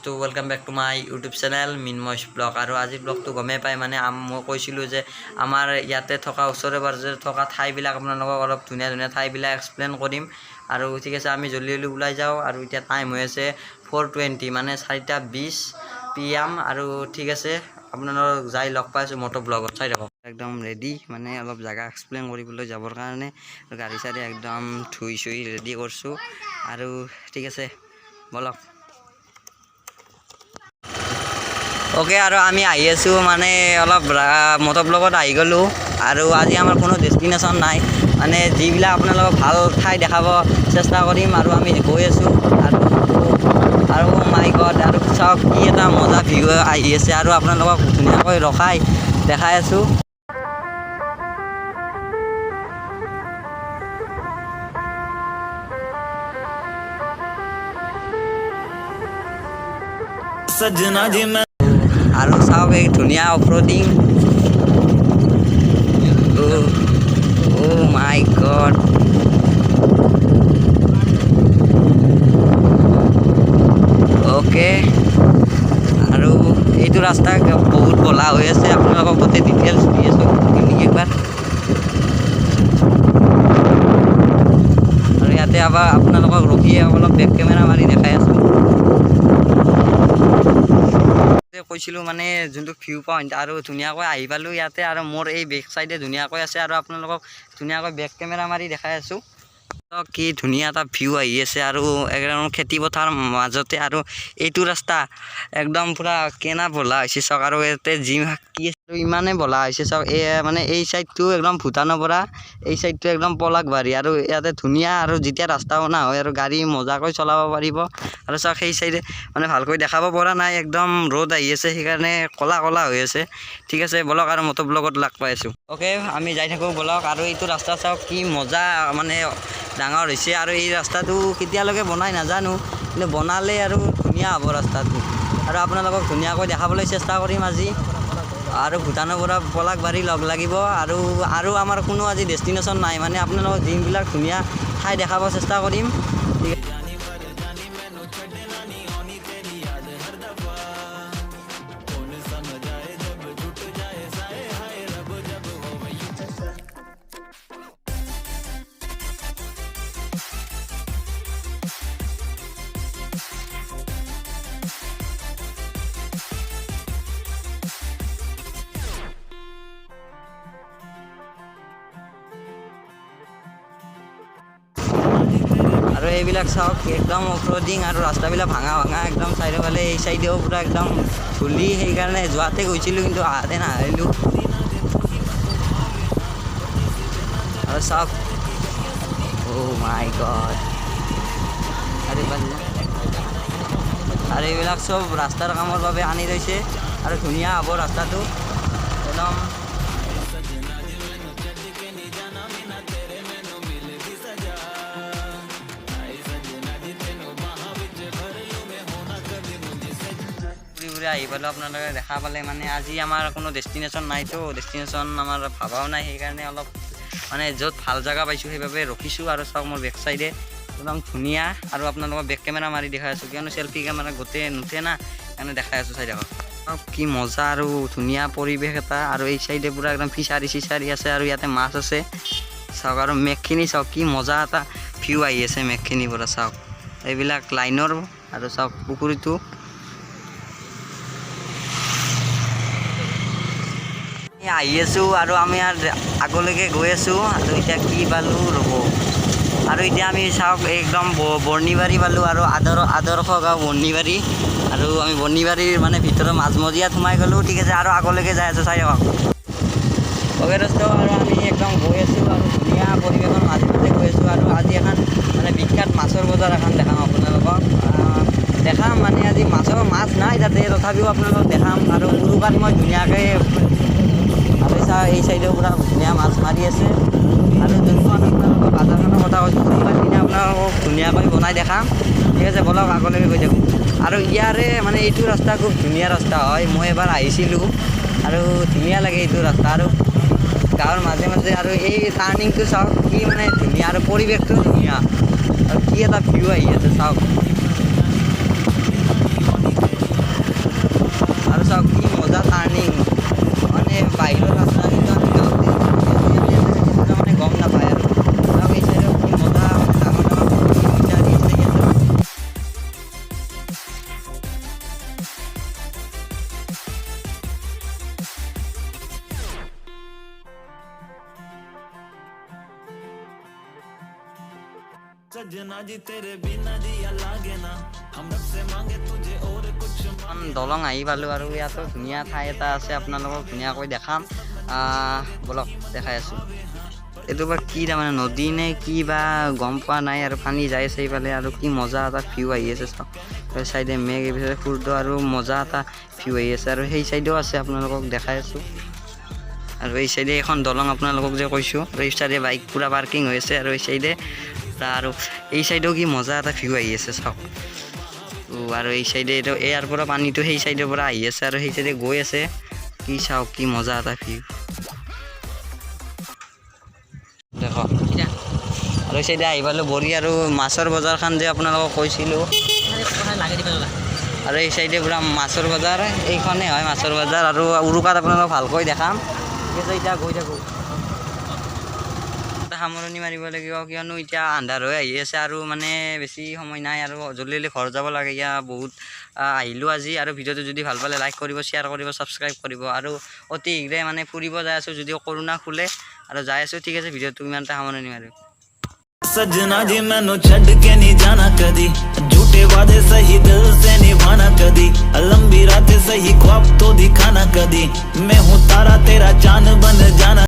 তো welcome back to my YouTube channel মিনময়স blog. আৰু আজি ব্লগটো গমেই পাই মানে মই কৈছিলোঁ যে আমাৰ ইয়াতে থকা ওচৰে পাঁজৰে থকা ঠাইবিলাক আপোনালোকক অলপ ধুনীয়া ধুনীয়া ঠাইবিলাক এক্সপ্লেইন কৰিম। আৰু ঠিক আছে, আমি জল্দি জল্দি ওলাই যাওঁ। আৰু এতিয়া টাইম হৈ আছে 4:20 মানে 4:20 PM। আৰু ঠিক আছে, আপোনালোকক যাই লগ পাইছোঁ মটো ব্লগত, চাই থাকক। একদম ৰেডি মানে অলপ জেগা এক্সপ্লেইন কৰিবলৈ যাবৰ কাৰণে গাড়ী চাড়ী একদম ধুই চুই ৰেডি কৰিছোঁ। আৰু ঠিক আছে, বলক। ওকে, আৰু আমি আহি আছোঁ মানে অলপ মটো ব্লগত আহি গ'লোঁ। আৰু আজি আমাৰ কোনো ডেষ্টিনেশ্যন নাই, মানে যিবিলাক আপোনালোকক ভাল ঠাই দেখাব চেষ্টা কৰিম। আৰু আমি গৈ আছোঁ আৰু মাই গড, আৰু চাওক কি এটা মজা ভিউ আহি আছে। আৰু আপোনালোকক ধুনীয়াকৈ ৰখাই দেখাই আছোঁ। আৰু চাওক এই ধুনীয়া অফৰোডিং। অ' মাই গড, অ'কে। আৰু এইটো ৰাস্তা বহুত বলা হৈ আছে, আপোনালোকক গোটেই ডিটেইলছ দি আছোঁ একবাৰ। আৰু ইয়াতে আবাৰ আপোনালোকক ৰখিয়ে অলপ বেক কেমেৰা মাৰি দেখাই আছোঁ। কৈছিলোঁ মানে যোনটো ভিউ পইণ্ট, আৰু ধুনীয়াকৈ আহি পালোঁ ইয়াতে। আৰু মোৰ এই বেক চাইডে ধুনীয়াকৈ আছে, আৰু আপোনালোকক ধুনীয়াকৈ বেক কেমেৰা মাৰি দেখাই আছোঁ। কি ধুনীয়া এটা ভিউ আহি আছে, আৰু একদম খেতি পথাৰ মাজতে। আৰু এইটো ৰাস্তা একদম পূৰা কেনা বলা হৈছে চাওক। আৰু ইয়াতে জিম কি ইমানে বলা হৈছে চাওক। মানে এই চাইডটো একদম ভূটানৰ পৰা এই চাইডটো একদম পলাকবাৰী। আৰু ইয়াতে ধুনীয়া, আৰু যেতিয়া ৰাস্তা বনা হয় আৰু গাড়ী মজাকৈ চলাব পাৰিব। আৰু চাওক সেই চাইডে মানে ভালকৈ দেখাব পৰা নাই, একদম ৰ'দ আহি আছে সেইকাৰণে ক'লা ক'লা হৈ আছে। ঠিক আছে, বলক আৰু মটো ব্লগত লগ পাই আছোঁ। অ'কে, আমি যাই থাকোঁ বলক। আৰু এইটো ৰাস্তা চাওক কি মজা মানে ডাঙৰ হৈছে। আৰু এই ৰাস্তাটো কেতিয়ালৈকে বনাই নাজানো, কিন্তু বনালে আৰু ধুনীয়া হ'ব ৰাস্তাটো। আৰু আপোনালোকক ধুনীয়াকৈ দেখাবলৈ চেষ্টা কৰিম আজি। আৰু ভূটানৰ পৰা পলাকবাৰী লগ লাগিব। আৰু আমাৰ কোনো আজি ডেষ্টিনেশ্যন নাই, মানে আপোনালোকক যিবিলাক ধুনীয়া ঠাই দেখাব চেষ্টা কৰিম। আৰু এইবিলাক চাওক একদম অফৰোডিং, আৰু ৰাস্তাবিলাক ভাঙা ভাঙা একদম চাইডৰফালে। এই চাইডেও পূৰা একদম ধূলি, সেইকাৰণে যোৱাতে গৈছিলোঁ কিন্তু আহাতে নাহিলোঁ। আৰু চাওক, অ' মাই গড। আৰু এইবিলাক চব ৰাস্তাৰ কামৰ বাবে আনি থৈছে, আৰু ধুনীয়া হ'ব ৰাস্তাটো একদম। আহি পালোঁ, আপোনালোকে দেখা পালে। মানে আজি আমাৰ কোনো ডেষ্টিনেশ্যন নাইতো, ডেষ্টিনেশ্যন আমাৰ ভাবাও নাই, সেইকাৰণে অলপ মানে য'ত ভাল জেগা পাইছোঁ সেইবাবে ৰখিছোঁ। আৰু চাওক মোৰ বেক চাইডে একদম ধুনীয়া। আৰু আপোনালোকক বেক কেমেৰা মাৰি দেখাই আছোঁ, কিয়নো চেল্ফি কেমেৰা গোটেই নুঠে না, সেইকাৰণে দেখাই আছোঁ। চাই থাকক কি মজা আৰু ধুনীয়া পৰিৱেশ এটা। আৰু এই চাইডে পূৰা একদম ফিচাৰী চিচাৰী আছে, আৰু ইয়াতে মাছ আছে চাওক। আৰু মেঘখিনি চাওক কি মজা এটা ভিউ আহি আছে মেঘখিনিৰ পৰা চাওক। এইবিলাক লাইনৰ, আৰু চাওক পুখুৰীটো। আহি আছোঁ, আৰু আমি আগলৈকে গৈ আছোঁ। আৰু এতিয়া কি পালোঁ ৰ'ব। আৰু এতিয়া আমি চাওক একদম বৰ্ণিবাৰী পালোঁ, আৰু আদৰ্শ গাঁও বৰ্ণিবাৰী। আৰু আমি বৰ্ণিবাৰীৰ মানে ভিতৰৰ মাজমজিয়াত সোমাই গ'লোঁ। ঠিক আছে, আৰু আগলৈকে যাই আছোঁ, চাই থাকক। অ'কে দোস্ত, আৰু আমি একদম গৈ আছোঁ, আৰু ধুনীয়া পৰিৱেশৰ মাজে মাজে গৈ আছোঁ। আৰু আজি এখন মানে বিখ্যাত মাছৰ বজাৰ এখন দেখাম আপোনালোকক। দেখাম মানে আজি মাছ নাই তাতে, তথাপিও আপোনালোকক দেখাম। আৰু উৰুকাত মই ধুনীয়াকৈ, আৰু এই চাইডেও পূৰা ধুনীয়া মাছ মাৰি আছে। আৰু যোনটো আমি আপোনালোকক বাজাৰখনৰ কথা কৈছোঁ, উৰুকাৰ দিনা আপোনালোকক ধুনীয়াকৈ বনাই দেখাম। ঠিক আছে, বলক আগলৈকে গৈ থাকোঁ। আৰু ইয়াৰে মানে এইটো ৰাস্তা খুব ধুনীয়া ৰাস্তা হয়, মই এবাৰ আহিছিলোঁ, আৰু ধুনীয়া লাগে এইটো ৰাস্তা। আৰু গাঁৱৰ মাজে মাজে, আৰু এই টাৰ্ণিংটো চাওক কি মানে ধুনীয়া, আৰু পৰিৱেশটো ধুনীয়া, আৰু কি এটা ভিউ আহি আছে চাওক। বাহিৰৰ ৰাস্তা কিন্তু আমি গাঁৱতে মানে গম নাপায় আৰু এই চাইডত কি মজা ডাঙৰ ডাঙৰ বিচাৰি আছে ইয়াতে सजना जी तेरे बिना जिया लागे ना हम रब से मांगे तुझे और कुछ দলং আহি পালোঁ আৰু ইয়াতো ধুনীয়া ঠাই এটা আছে আপোনালোকক ধুনীয়াকৈ দেখাম বলক দেখাই আছোঁ এইটো বা কি তাৰমানে নদী নে কি বা গম পোৱা নাই আৰু পানী যাই আছে এইফালে আৰু কি মজা এটা ভিউ আহি আছে চাওক সেই চাইডে মেঘ এইফালে সূৰ্য আৰু মজা এটা ভিউ আহি আছে আৰু সেই চাইডেও আছে আপোনালোকক দেখাই আছোঁ আৰু এই চাইডে এখন দলং আপোনালোকক যে কৈছোঁ আৰু এই চাইডে বাইক পূৰা পাৰ্কিং হৈ আছে আৰু এই চাইডে আৰু এই চাইডেও কি মজা এটা ভিউ আহি আছে চাওক আৰু এই চাইডে এইটো ইয়াৰ পৰা পানীটো সেই চাইডৰ পৰা আহি আছে আৰু সেই চাইডে গৈ আছে কি চাওক কি মজা এটা ভিউ দেখ আৰু এই চাইডে আহি পালোঁ বৰি আৰু মাছৰ বজাৰখন যে আপোনালোকক কৈছিলোঁ আৰু এই চাইডে পূৰা মাছৰ বজাৰ এইখনেই হয় মাছৰ বজাৰ আৰু উৰুকাত আপোনালোকক ভালকৈ দেখাম ঠিক আছে এতিয়া গৈ থাকোঁ সামৰণি মাৰিব লাগিব কিয়নো এতিয়া আন্ধাৰ হৈ আহি আছে আৰু মানে বেছি সময় নাই আৰু জলদি জলদি ঘৰ যাব লাগে এতিয়া বহুত আহিলোঁ আজি আৰু ভিডিঅ'টো যদি ভাল পালে লাইক কৰিব শ্বেয়াৰ কৰিব ছাবস্ক্ৰাইব কৰিব আৰু অতি শীঘ্ৰে মানে ফুৰিব যাই আছোঁ যদিও কৰোণা খোলে আৰু যাই আছোঁ ঠিক আছে ভিডিঅ'টো ইমানতে সামৰণি মাৰিম सजना जी मैनू छड़ के नहीं जाना कदी झूठे वादे सही दिल से निभाना कदी लंबी रातें सही ख्वाब तो दिखाना कदी मैं हूँ तारा तेरा चांद बन जाना